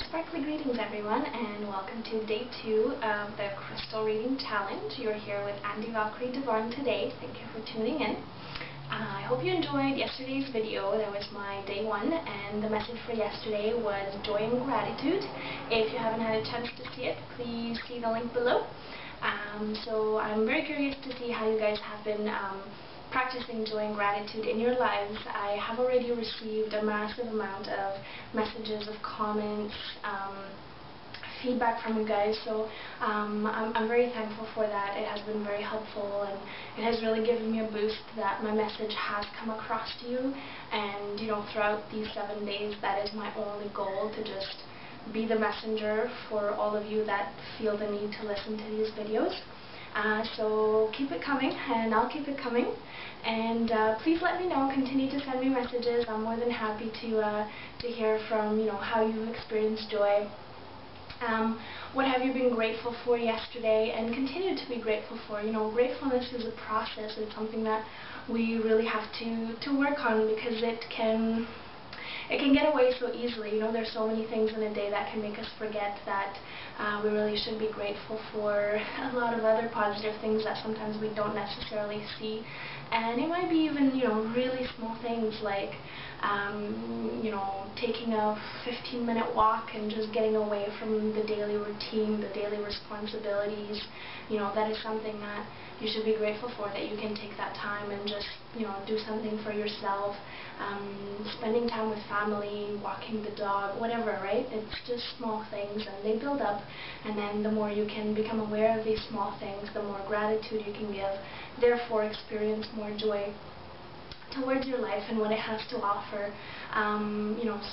Sparkly greetings everyone, and welcome to day 2 of the Crystal Reading Challenge. You're here with Andy Valkyrie Devon today. Thank you for tuning in. I hope you enjoyed yesterday's video. That was my day 1, and the message for yesterday was joy and gratitude. If you haven't had a chance to see it, please see the link below. So I'm very curious to see how you guys have been practicing joy and gratitude in your lives. I have already received a massive amount of messages, of comments, feedback from you guys, so I'm very thankful for that. It has been very helpful, and it has really given me a boost that my message has come across to you. And throughout these 7 days, that is my only goal, to just be the messenger for all of you that feel the need to listen to these videos. So keep it coming, and I'll keep it coming. And please let me know. Continue to send me messages. I'm more than happy to hear from how you experienced joy. What have you been grateful for yesterday, and continue to be grateful for. Gratefulness is a process. It's something that we really have to work on, because it can get away so easily. There's so many things in a day that can make us forget that we really should be grateful for a lot of other positive things that sometimes we don't necessarily see. And it might be even, really small things like, taking a 15-minute walk and just getting away from the daily routine, the daily responsibilities. That is something that you should be grateful for, that you can take that time and just, do something for yourself, spending time with family, walking the dog, whatever, right? It's just small things, and they build up, and then the more you can become aware of these small things, the more gratitude you can give, therefore experience more joy towards your life and what it has to offer.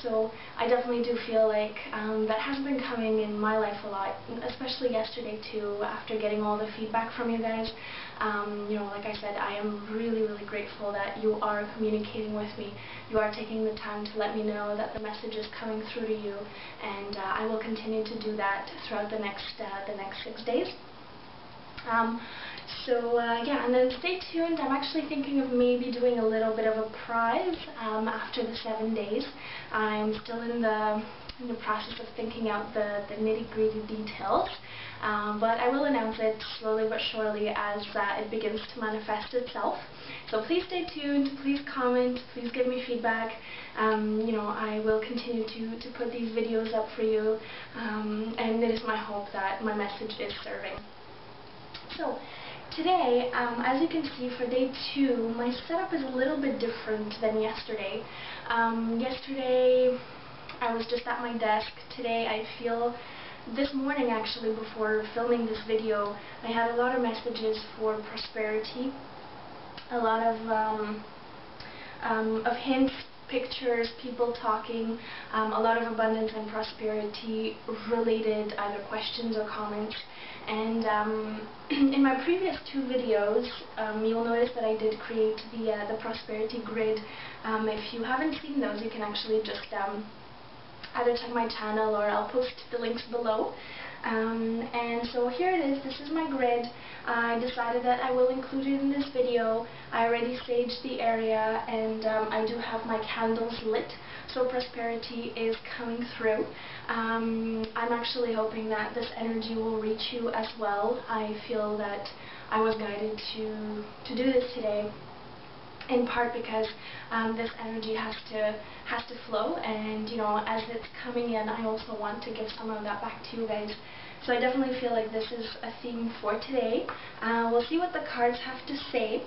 So I definitely do feel like that has been coming in my life a lot, especially yesterday too, after getting all the feedback from you guys. Like I said, I am really, really grateful that you are communicating with me. You are taking the time to let me know that the message is coming through to you, and I will continue to do that throughout the next 6 days. Yeah, and then stay tuned. I'm actually thinking of maybe doing a little bit of a prize after the 7 days. I'm still in the process of thinking out the nitty-gritty details, but I will announce it slowly but surely as it begins to manifest itself. So please stay tuned, please comment, please give me feedback. I will continue to put these videos up for you, and it is my hope that my message is serving. So today, as you can see, for day 2, my setup is a little bit different than yesterday. Yesterday, I was just at my desk. Today, I feel, this morning actually, before filming this video, I had a lot of messages for prosperity, a lot of hints, pictures, people talking, a lot of abundance and prosperity related either questions or comments. And in my previous 2 videos, you'll notice that I did create the prosperity grid. If you haven't seen those, you can actually just either check my channel, or I'll post the links below. And so here it is. This is my grid. I decided that I will include it in this video. I already staged the area, and I do have my candles lit, so prosperity is coming through. I'm actually hoping that this energy will reach you as well. I feel that I was guided to do this today, in part because this energy has to flow, and as it's coming in, I also want to give some of that back to you guys. So I definitely feel like this is a theme for today. We'll see what the cards have to say.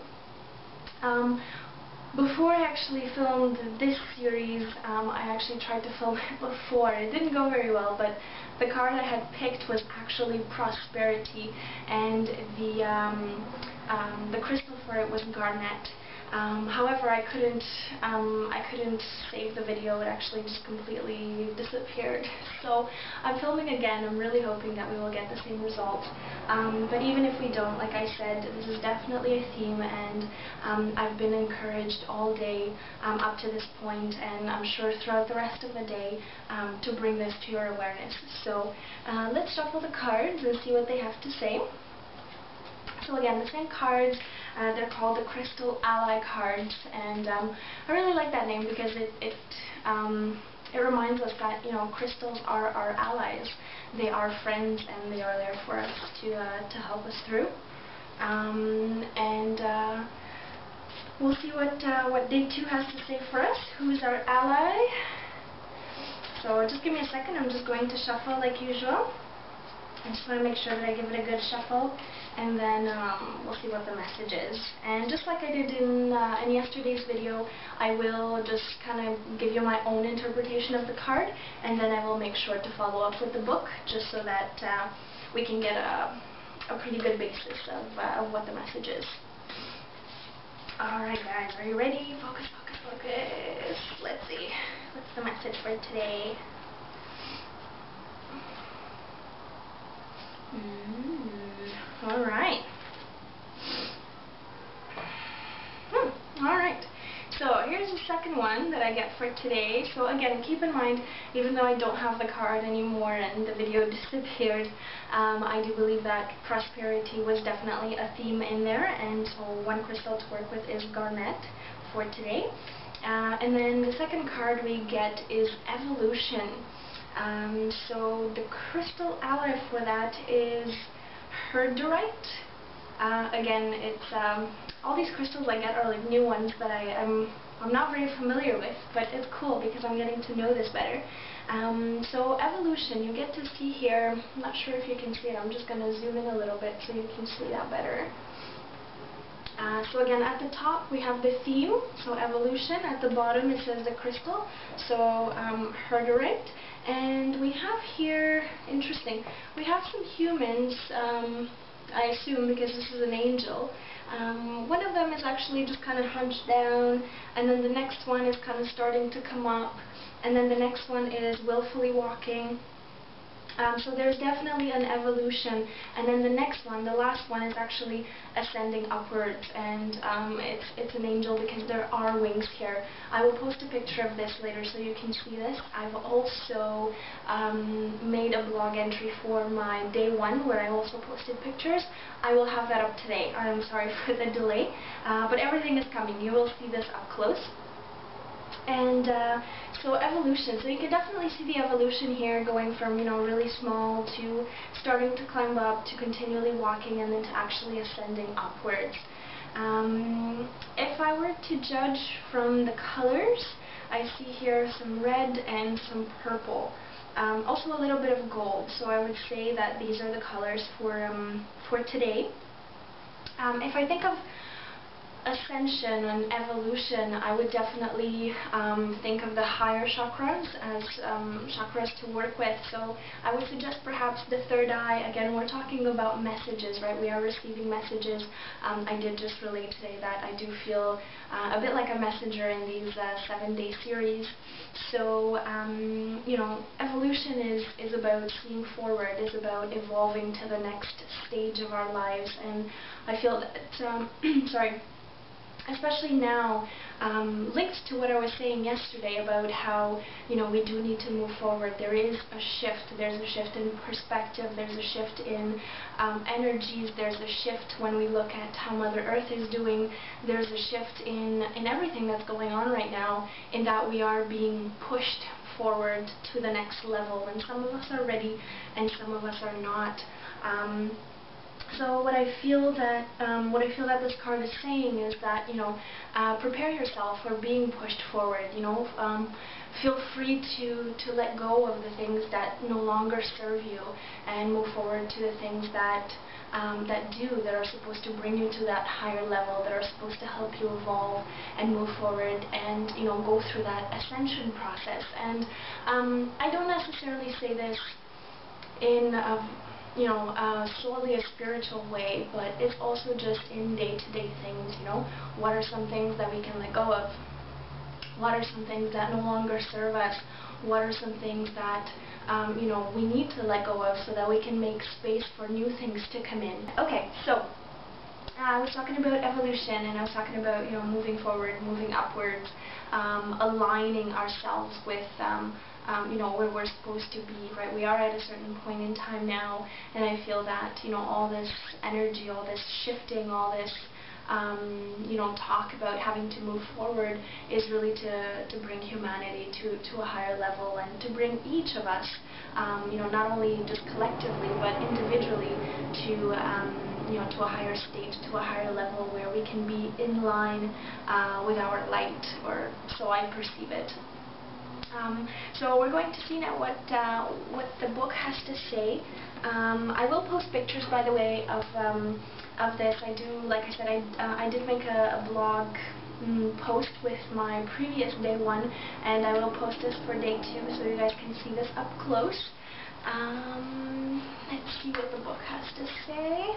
Before I actually filmed this series, I actually tried to film it before. It didn't go very well, but the card I had picked was actually prosperity, and the crystal for it was Garnet. However, I couldn't save the video. It actually just completely disappeared. So I'm filming again. I'm really hoping that we will get the same result. But even if we don't, like I said, this is definitely a theme, and I've been encouraged all day up to this point, and I'm sure throughout the rest of the day, to bring this to your awareness. So let's shuffle the cards and see what they have to say. So again, the same cards. They're called the Crystal Ally cards, and I really like that name because it it reminds us that, you know, crystals are our allies. They are friends, and they are there for us to help us through. We'll see what day 2 has to say for us. Who's our ally? So just give me a second. I'm just going to shuffle like usual. I just want to make sure that I give it a good shuffle, and then we'll see what the message is. And just like I did in yesterday's video, I will just kind of give you my own interpretation of the card, and then I will make sure to follow up with the book, just so that we can get a pretty good basis of what the message is. Alright guys, are you ready? Focus, focus, focus. Let's see. What's the message for today? Alright. Alright. So here's the second one that I get for today. So again, keep in mind, even though I don't have the card anymore and the video disappeared, I do believe that prosperity was definitely a theme in there, and so one crystal to work with is Garnet for today. And then the second card we get is Evolution. So the crystal ally for that is Herderite. Again, it's all these crystals I get are like new ones that I'm not very familiar with, but it's cool because I'm getting to know this better. So Evolution, you get to see here. I'm not sure if you can see it. I'm just going to zoom in a little bit so you can see that better. So again, at the top we have the theme, so Evolution. At the bottom it says the crystal, so Herderite. And we have here, interesting, we have some humans, I assume because this is an angel. One of them is actually just kind of hunched down, and then the next one is kind of starting to come up, and then the next one is willfully walking. So there's definitely an evolution, and then the next one, the last one, is actually ascending upwards, and it's an angel because there are wings here. I will post a picture of this later so you can see this. I've also made a blog entry for my day 1 where I also posted pictures. I will have that up today. I'm sorry for the delay, but everything is coming. You will see this up close. And so evolution, so you can definitely see the evolution here, going from, you know, really small to starting to climb up, to continually walking, and then to actually ascending upwards. If I were to judge from the colors, I see here some red and some purple. Also a little bit of gold, so I would say that these are the colors for today. If I think of ascension and evolution, I would definitely think of the higher chakras as chakras to work with. So I would suggest perhaps the third eye. Again, we're talking about messages, right? We are receiving messages. I did just relate today that I do feel a bit like a messenger in these 7-day series. So, you know, evolution is about seeing forward, is about evolving to the next stage of our lives. And I feel that, sorry, especially now, linked to what I was saying yesterday about how, you know, we do need to move forward. There is a shift. There's a shift in perspective. There's a shift in energies. There's a shift when we look at how Mother Earth is doing. There's a shift in everything that's going on right now, in that we are being pushed forward to the next level. And some of us are ready, and some of us are not. So what I feel that this card is saying is that, you know, prepare yourself for being pushed forward. You know, feel free to let go of the things that no longer serve you, and move forward to the things that that are supposed to bring you to that higher level, that are supposed to help you evolve and move forward, and, you know, go through that ascension process. And I don't necessarily say this in you know, solely a spiritual way, but it's also just in day-to-day things. You know, what are some things that we can let go of? What are some things that no longer serve us? What are some things that you know, we need to let go of so that we can make space for new things to come in? Okay, so I was talking about evolution, and I was talking about, you know, moving forward, moving upwards, aligning ourselves with you know, where we're supposed to be, right? We are at a certain point in time now, and I feel that, you know, all this energy, all this shifting, all this you know, talk about having to move forward is really to bring humanity to a higher level, and to bring each of us, you know, not only just collectively but individually to, you know, to a higher state, to a higher level where we can be in line with our light, or so I perceive it. So we're going to see now what the book has to say. I will post pictures, by the way, of this. I do, like I said, I did make a blog post with my previous day 1, and I will post this for day 2 so you guys can see this up close. Let's see what the book has to say.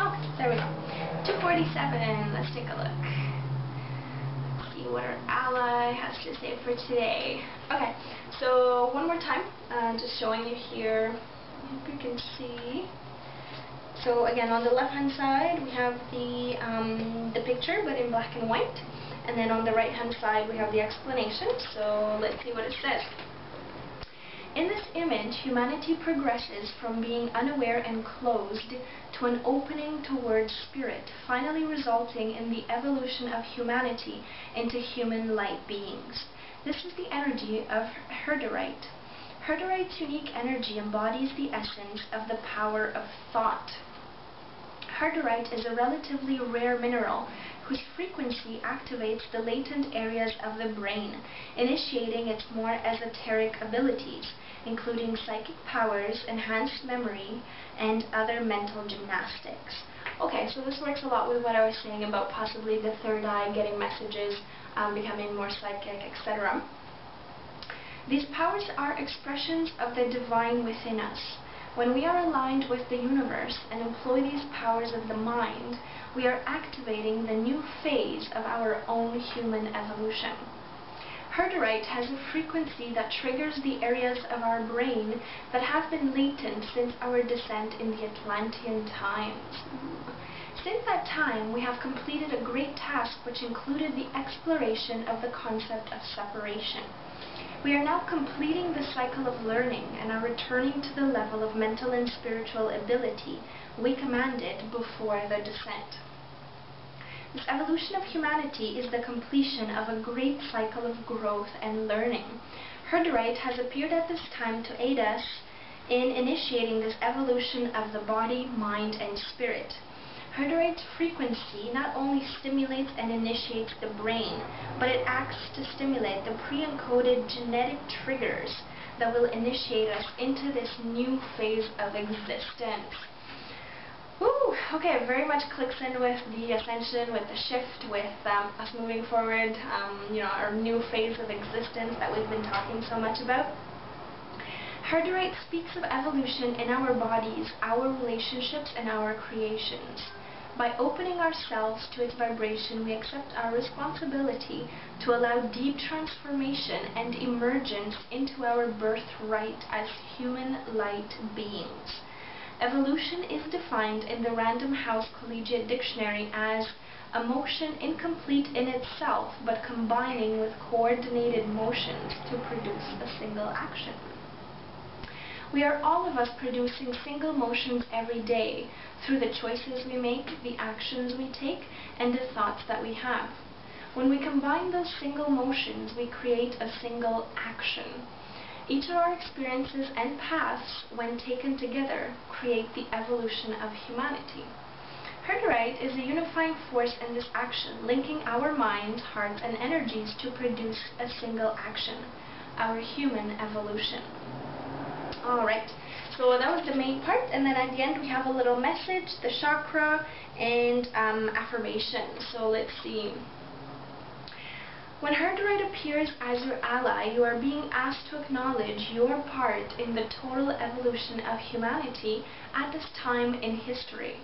Oh, there we go. 247. Let's take a look. See what our ally has to say for today. Okay, so one more time, just showing you here. I hope you can see. So again, on the left-hand side, we have the picture, but in black and white. And then on the right-hand side, we have the explanation. So let's see what it says. In this image, humanity progresses from being unaware and closed to an opening towards spirit, finally resulting in the evolution of humanity into human light beings. This is the energy of Herderite. Herderite's unique energy embodies the essence of the power of thought. Herderite is a relatively rare mineral whose frequency activates the latent areas of the brain, initiating its more esoteric abilities, including psychic powers, enhanced memory, and other mental gymnastics. Okay, so this works a lot with what I was saying about possibly the third eye, getting messages, becoming more psychic, etc. These powers are expressions of the divine within us. When we are aligned with the universe and employ these powers of the mind, we are activating the new phase of our own human evolution. Herderite has a frequency that triggers the areas of our brain that have been latent since our descent in the Atlantean times. Since that time, we have completed a great task which included the exploration of the concept of separation. We are now completing the cycle of learning and are returning to the level of mental and spiritual ability we commanded before the descent. This evolution of humanity is the completion of a great cycle of growth and learning. Herderite has appeared at this time to aid us in initiating this evolution of the body, mind, and spirit. Herderite's frequency not only stimulates and initiates the brain, but it acts to stimulate the pre-encoded genetic triggers that will initiate us into this new phase of existence. Woo! Okay, very much clicks in with the ascension, with the shift, with us moving forward, you know, our new phase of existence that we've been talking so much about. Herderite speaks of evolution in our bodies, our relationships, and our creations. By opening ourselves to its vibration, we accept our responsibility to allow deep transformation and emergence into our birthright as human light beings. Evolution is defined in the Random House Collegiate Dictionary as a motion incomplete in itself, but combining with coordinated motions to produce a single action. We are all of us producing single motions every day through the choices we make, the actions we take, and the thoughts that we have. When we combine those single motions, we create a single action. Each of our experiences and paths, when taken together, create the evolution of humanity. Herderite is a unifying force in this action, linking our minds, hearts, and energies to produce a single action, our human evolution. Alright, so that was the main part, and then at the end we have a little message, the chakra, and affirmation. So let's see. When Herderite appears as your ally, you are being asked to acknowledge your part in the total evolution of humanity at this time in history.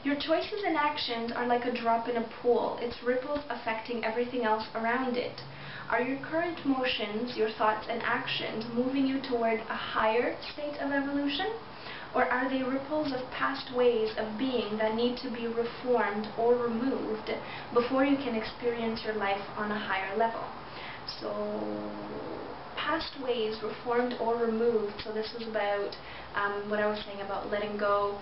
Your choices and actions are like a drop in a pool, its ripples affecting everything else around it. Are your current motions, your thoughts and actions, moving you toward a higher state of evolution? Or are they ripples of past ways of being that need to be reformed or removed before you can experience your life on a higher level? So, past ways reformed or removed. So this was about what I was saying about letting go,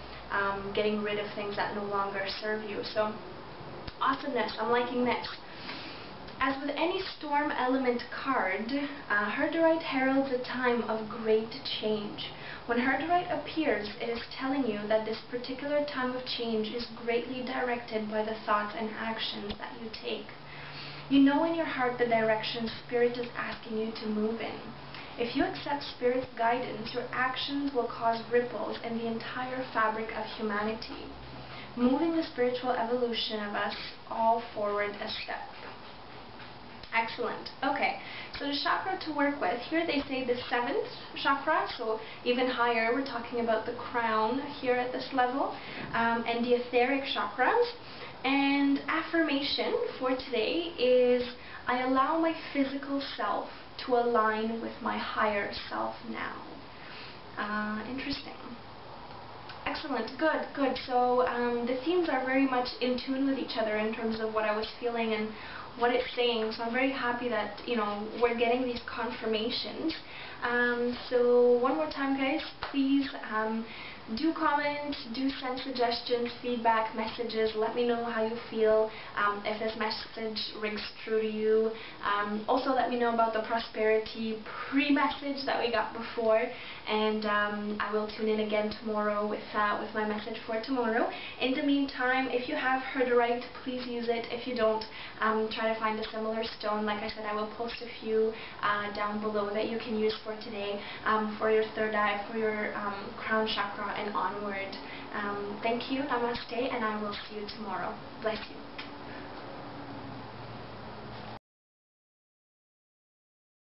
getting rid of things that no longer serve you. So, awesomeness. I'm liking this. As with any storm element card, Herderite heralds a time of great change. When Herderite appears, it is telling you that this particular time of change is greatly directed by the thoughts and actions that you take. You know in your heart the direction Spirit is asking you to move in. If you accept Spirit's guidance, your actions will cause ripples in the entire fabric of humanity, moving the spiritual evolution of us all forward a step. Excellent. Okay, so the chakra to work with, here they say the 7th chakra, so even higher, we're talking about the crown here at this level, and the etheric chakras. And affirmation for today is, I allow my physical self to align with my higher self now. Interesting. Excellent. Good, good. So the themes are very much in tune with each other in terms of what I was feeling and what it's saying. So I'm very happy that, you know, we're getting these confirmations. So one more time, guys, please do comment, do send suggestions, feedback, messages. Let me know how you feel, if this message rings true to you. Also, let me know about the prosperity pre-message that we got before, and I will tune in again tomorrow with my message for tomorrow. In the meantime, if you have Herderite, please use it. If you don't, try to find a similar stone. Like I said, I will post a few down below that you can use for today, for your third eye, for your crown chakra, and onward. Thank you, namaste, and I will see you tomorrow. Bless you.